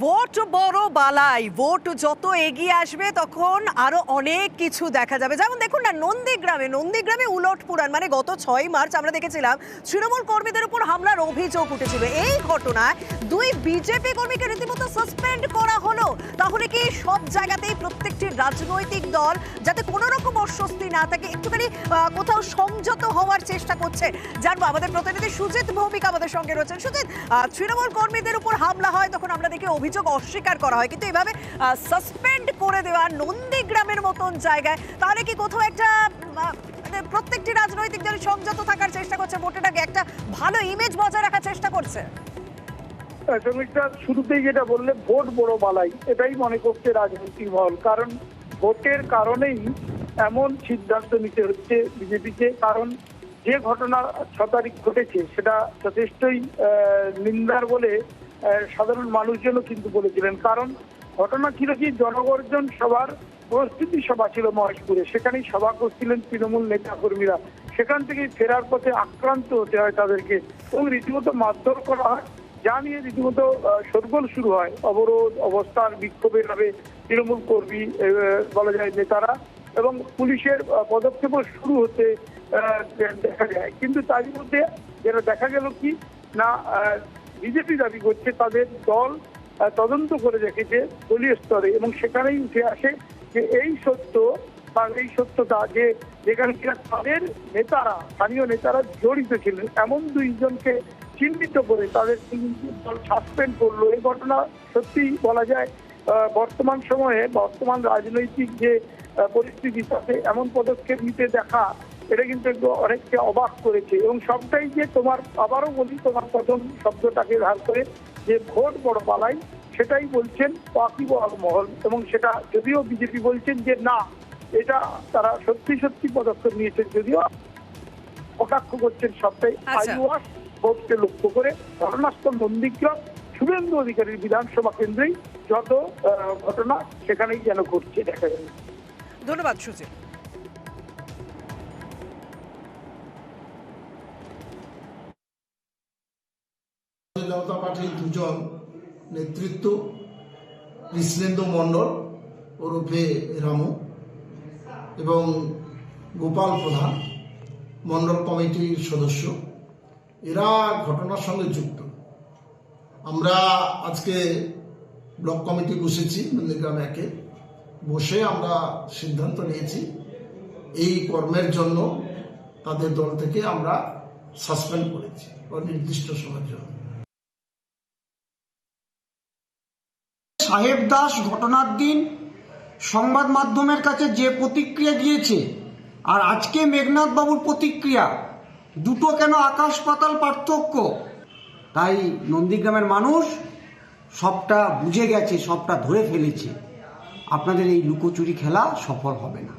Vote বড় বালাই। Vote যত এগিয়ে আসবে তখন আরো অনেক কিছু দেখা যাবে। যেমন দেখুন না, নন্দীগ্রামে উলট পুরাণ। মানে গত 6 মার্চ আমরা দেখেছিলাম তৃণমূল কর্মীদের উপর হামলার অভিযোগ উঠেছিল। এই ঘটনায় 2 বিজেপি কর্মীকে রীতিমতো সাসপেন্ড করা হলো। তাহলে কি সব জায়গাতেই প্রত্যেকটি রাজনৈতিক দল যাতে কোনো রকম অস্বস্তি না থাকে, একটুখানি কোথাও সংযত হওয়ার চেষ্টা করছে? জানবো, আমাদের প্রতিনিধি সুজিত ভৌমিক আমাদের সঙ্গে রয়েছেন। সুজিত, তৃণমূল কর্মীদের উপর হামলা হয় তখন আমরা দেখি অভিযোগ অস্বীকার করা হয়, কিন্তু এভাবে সাসপেন্ড করে দেওয়া নন্দীগ্রামের মতন জায়গায়, তাহলে কি কোথাও একটা প্রত্যেকটি রাজনৈতিক দল সংযত থাকার চেষ্টা করছে, ভোটেটাকে একটা ভালো ইমেজ বজায় রাখার চেষ্টা করছে? শ্রমিকরা শুরুতেই যেটা বললে ভোট বড় বালাই, এটাই মনে করছে রাজনৈতিক মহল। কারণ ভোটের কারণেই এমন সিদ্ধান্ত নিতে হচ্ছে বিজেপিকে। কারণ যে ঘটনা 6 তারিখ ঘটেছে সেটা যথেষ্টই নিন্দার বলে সাধারণ মানুষজনও কিন্তু বলেছিলেন। কারণ ঘটনা ছিল কি, জনগর্জন সভার প্রস্তুতি সভা ছিল মহেশপুরে, সেখানেই সভা করছিলেন তৃণমূল নেতা কর্মীরা। সেখান থেকেই ফেরার পথে আক্রান্ত হতে হয় তাদেরকে এবং রীতিমতো মারধর করা হয়, যা নিয়ে রীতিমতো শোরগোল শুরু হয়। অবরোধ অবস্থান বিক্ষোভের ভাবে তৃণমূল কর্মী বলা যায় নেতারা, এবং পুলিশের পদক্ষেপও শুরু হতে দেখা যায়। কিন্তু তারই মধ্যে যেটা দেখা গেল কি না, বিজেপি দাবি করছে তাদের দল তদন্ত করে দেখেছে দলীয় স্তরে, এবং সেখানেই উঠে আসে যে এই সত্য বা এই সত্যতা যে যেখানে কিনা তাদের নেতারা, স্থানীয় নেতারা জড়িত ছিলেন, এমন 2 জনকে চিহ্নিত করে তাদের দল সাসপেন্ড করলো। এই ঘটনা সত্যি বলা যায় বর্তমান সময়ে বর্তমান রাজনৈতিক যে পরিস্থিতি তাতে এমন পদক্ষেপ নিতে দেখা, এটা কিন্তু একটু অনেককে অবাক করেছে। এবং সবটাই যে তোমার, আবারও বলি, তোমার প্রথম শব্দটাকে ধার করে যে ভোট বড় বালাই, সেটাই বলছেন ওয়াকিবহাল মহল। এবং সেটা যদিও বিজেপি বলছেন যে না, এটা তারা সত্যি সত্যি পদক্ষেপ নিয়েছেন, যদিও কটাক্ষ করছেন সবটাই আইওয়াস ভোটকে লক্ষ্য করে। ঘটনাস্থল নন্দীগ্রাম, শুভেন্দু অধিকারীর বিধানসভা কেন্দ্রেই যত ঘটনা সেখানেই যেন ঘটছে দেখা গেল। ধন্যবাদ সুজিত। জনতা পার্টির 2 জন নেতৃত্ব, কৃষ্ণেন্দু মণ্ডল ওরফে রামু এবং গোপাল প্রধান মণ্ডল কমিটির সদস্য, এরা ঘটনার সঙ্গে যুক্ত। আমরা আজকে ব্লক কমিটি বসেছি নন্দীগ্রাম 1-এ, বসে আমরা সিদ্ধান্ত নিয়েছি এই কর্মের জন্য তাদের দল থেকে আমরা সাসপেন্ড করেছি অনির্দিষ্ট সময়ের জন্য। সাহেব দাস ঘটনার দিন সংবাদ মাধ্যমের কাছে যে প্রতিক্রিয়া দিয়েছে আর আজকে মেঘনাথ বাবুর প্রতিক্রিয়া, দুটো কেন আকাশ পাতাল পার্থক্য। তাই নন্দীগ্রামের মানুষ সবটা বুঝে গেছে, সবটা ধরে ফেলেছে। আপনাদের এই লুকোচুরি খেলা সফল হবে না।